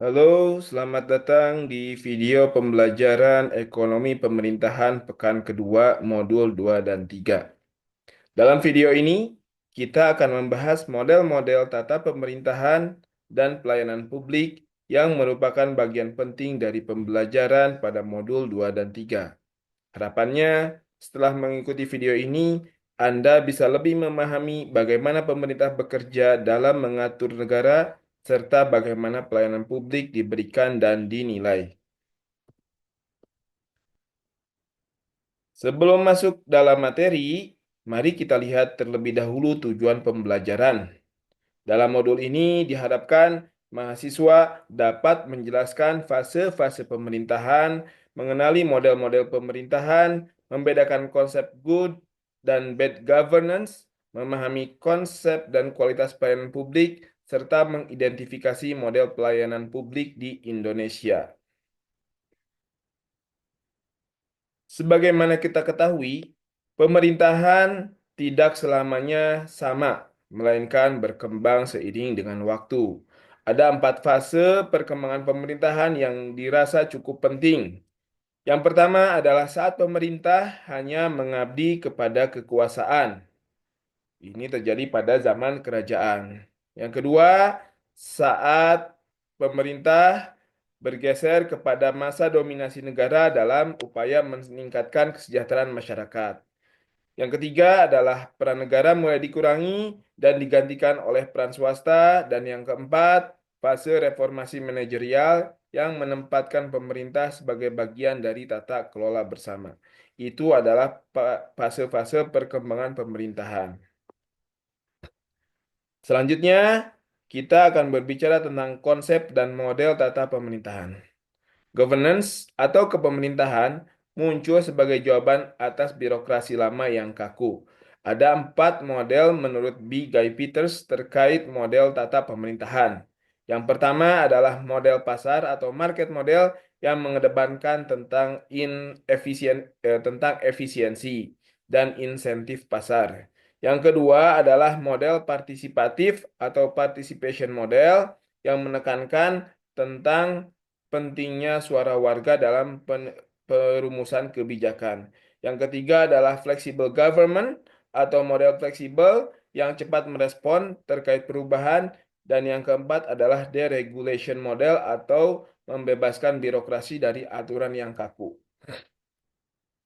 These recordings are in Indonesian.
Halo, selamat datang di video pembelajaran Ekonomi Pemerintahan Pekan Kedua Modul 2 dan 3. Dalam video ini, kita akan membahas model-model tata pemerintahan dan pelayanan publik yang merupakan bagian penting dari pembelajaran pada modul 2 dan 3. Harapannya, setelah mengikuti video ini, Anda bisa lebih memahami bagaimana pemerintah bekerja dalam mengatur negara serta bagaimana pelayanan publik diberikan dan dinilai. Sebelum masuk dalam materi, mari kita lihat terlebih dahulu tujuan pembelajaran. Dalam modul ini diharapkan mahasiswa dapat menjelaskan fase-fase pemerintahan, mengenali model-model pemerintahan, membedakan konsep good dan bad governance, memahami konsep dan kualitas pelayanan publik, serta mengidentifikasi model pelayanan publik di Indonesia. Sebagaimana kita ketahui, pemerintahan tidak selamanya sama, melainkan berkembang seiring dengan waktu. Ada 4 fase perkembangan pemerintahan yang dirasa cukup penting. Yang pertama adalah saat pemerintah hanya mengabdi kepada kekuasaan. Ini terjadi pada zaman kerajaan. Yang kedua, saat pemerintah bergeser kepada masa dominasi negara dalam upaya meningkatkan kesejahteraan masyarakat. Yang ketiga adalah peran negara mulai dikurangi dan digantikan oleh peran swasta. Dan yang keempat, fase reformasi manajerial yang menempatkan pemerintah sebagai bagian dari tata kelola bersama. Itu adalah fase-fase perkembangan pemerintahan. Selanjutnya, kita akan berbicara tentang konsep dan model tata pemerintahan. Governance atau kepemerintahan muncul sebagai jawaban atas birokrasi lama yang kaku. Ada 4 model menurut B. Guy Peters terkait model tata pemerintahan. Yang pertama adalah model pasar atau market model yang mengedepankan tentang efisiensi dan insentif pasar. Yang kedua adalah model partisipatif atau participation model yang menekankan tentang pentingnya suara warga dalam perumusan kebijakan. Yang ketiga adalah flexible government atau model fleksibel yang cepat merespon terkait perubahan. Dan yang keempat adalah deregulation model atau membebaskan birokrasi dari aturan yang kaku.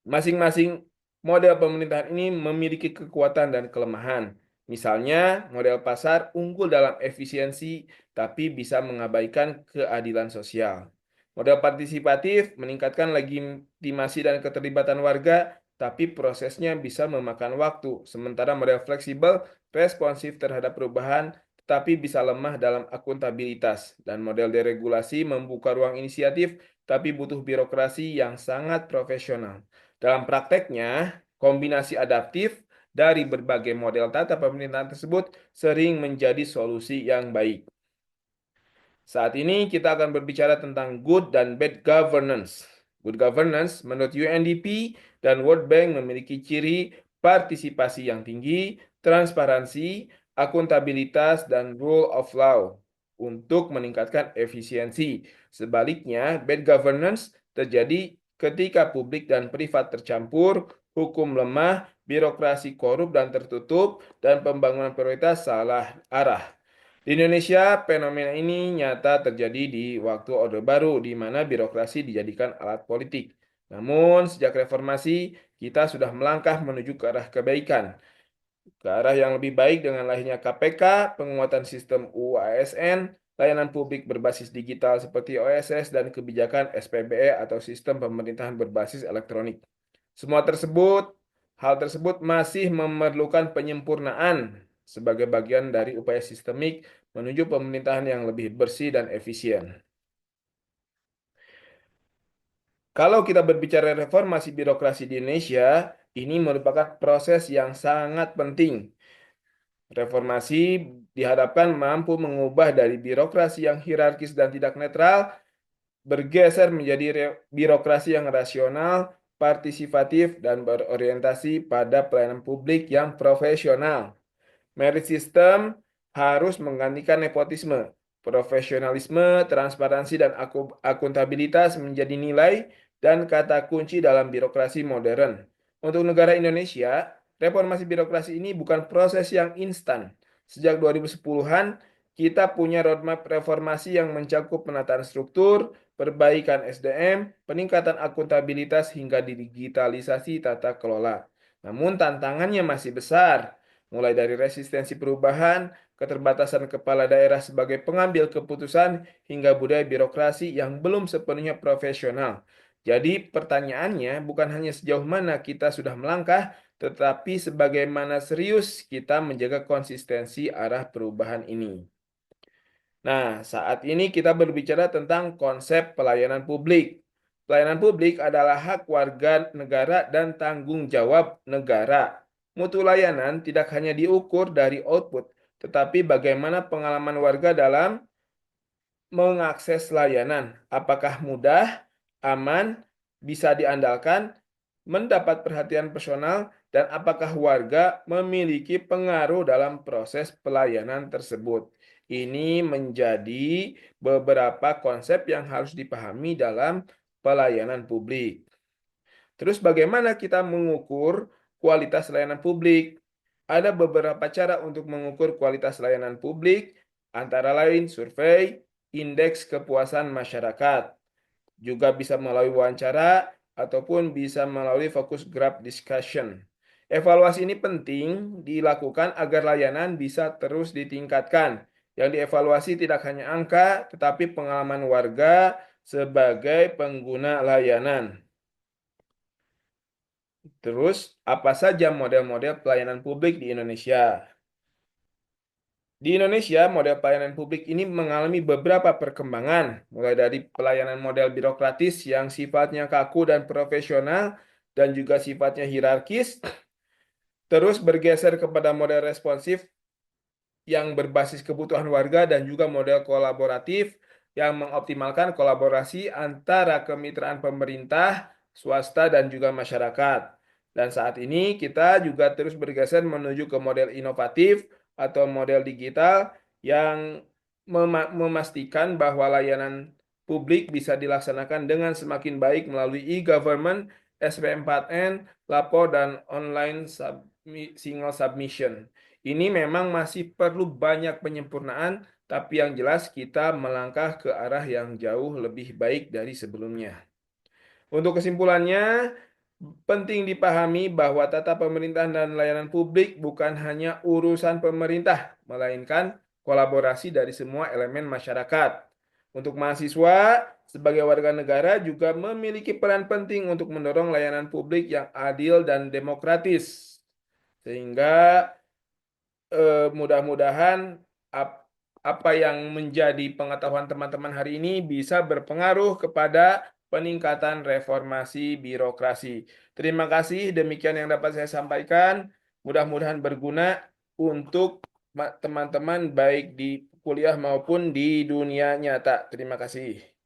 Masing-masing model pemerintahan ini memiliki kekuatan dan kelemahan. Misalnya, model pasar unggul dalam efisiensi, tapi bisa mengabaikan keadilan sosial. Model partisipatif meningkatkan legitimasi dan keterlibatan warga, tapi prosesnya bisa memakan waktu. Sementara model fleksibel responsif terhadap perubahan, tetapi bisa lemah dalam akuntabilitas. Dan model deregulasi membuka ruang inisiatif, tapi butuh birokrasi yang sangat profesional. Dalam prakteknya, kombinasi adaptif dari berbagai model tata pemerintahan tersebut sering menjadi solusi yang baik. Saat ini kita akan berbicara tentang good dan bad governance. Good governance menurut UNDP dan World Bank memiliki ciri partisipasi yang tinggi, transparansi, akuntabilitas, dan rule of law untuk meningkatkan efisiensi. Sebaliknya, bad governance terjadi ketika publik dan privat tercampur, hukum lemah, birokrasi korup dan tertutup, dan pembangunan prioritas salah arah. Di Indonesia, fenomena ini nyata terjadi di waktu Orde Baru, di mana birokrasi dijadikan alat politik. Namun, sejak reformasi, kita sudah melangkah menuju ke arah kebaikan, ke arah yang lebih baik dengan lahirnya KPK, penguatan sistem UASN, layanan publik berbasis digital seperti OSS, dan kebijakan SPBE atau sistem pemerintahan berbasis elektronik. Hal tersebut masih memerlukan penyempurnaan sebagai bagian dari upaya sistemik menuju pemerintahan yang lebih bersih dan efisien. Kalau kita berbicara reformasi birokrasi di Indonesia, ini merupakan proses yang sangat penting. Reformasi diharapkan mampu mengubah dari birokrasi yang hierarkis dan tidak netral, bergeser menjadi birokrasi yang rasional, partisipatif, dan berorientasi pada pelayanan publik yang profesional. Merit system harus menggantikan nepotisme. Profesionalisme, transparansi, dan akuntabilitas menjadi nilai dan kata kunci dalam birokrasi modern. Untuk negara Indonesia, reformasi birokrasi ini bukan proses yang instan. Sejak 2010-an, kita punya roadmap reformasi yang mencakup penataan struktur, perbaikan SDM, peningkatan akuntabilitas hingga digitalisasi tata kelola. Namun tantangannya masih besar, mulai dari resistensi perubahan, keterbatasan kepala daerah sebagai pengambil keputusan, hingga budaya birokrasi yang belum sepenuhnya profesional. Jadi pertanyaannya bukan hanya sejauh mana kita sudah melangkah, tetapi sebagaimana serius kita menjaga konsistensi arah perubahan ini. Nah, saat ini kita berbicara tentang konsep pelayanan publik. Pelayanan publik adalah hak warga negara dan tanggung jawab negara. Mutu layanan tidak hanya diukur dari output, tetapi bagaimana pengalaman warga dalam mengakses layanan. Apakah mudah, aman, bisa diandalkan, mendapat perhatian personal, dan apakah warga memiliki pengaruh dalam proses pelayanan tersebut. Ini menjadi beberapa konsep yang harus dipahami dalam pelayanan publik. Terus bagaimana kita mengukur kualitas layanan publik? Ada beberapa cara untuk mengukur kualitas layanan publik, antara lain survei, indeks kepuasan masyarakat. Juga bisa melalui wawancara ataupun bisa melalui focus group discussion. Evaluasi ini penting dilakukan agar layanan bisa terus ditingkatkan. Yang dievaluasi tidak hanya angka, tetapi pengalaman warga sebagai pengguna layanan. Terus, apa saja model-model pelayanan publik di Indonesia? Di Indonesia, model pelayanan publik ini mengalami beberapa perkembangan, mulai dari pelayanan model birokratis yang sifatnya kaku dan profesional, dan juga sifatnya hierarkis, terus bergeser kepada model responsif yang berbasis kebutuhan warga dan juga model kolaboratif yang mengoptimalkan kolaborasi antara kemitraan pemerintah, swasta, dan juga masyarakat. Dan saat ini kita juga terus bergeser menuju ke model inovatif atau model digital yang memastikan bahwa layanan publik bisa dilaksanakan dengan semakin baik melalui e-government, SP4N, lapor, dan online single submission. Ini memang masih perlu banyak penyempurnaan, tapi yang jelas kita melangkah ke arah yang jauh lebih baik dari sebelumnya. Untuk kesimpulannya, penting dipahami bahwa tata pemerintahan dan layanan publik bukan hanya urusan pemerintah, melainkan kolaborasi dari semua elemen masyarakat. Untuk mahasiswa, sebagai warga negara juga memiliki peran penting untuk mendorong layanan publik yang adil dan demokratis. Sehingga mudah-mudahan apa yang menjadi pengetahuan teman-teman hari ini bisa berpengaruh kepada peningkatan reformasi birokrasi. Terima kasih, demikian yang dapat saya sampaikan. Mudah-mudahan berguna untuk teman-teman baik di kuliah maupun di dunia nyata. Terima kasih.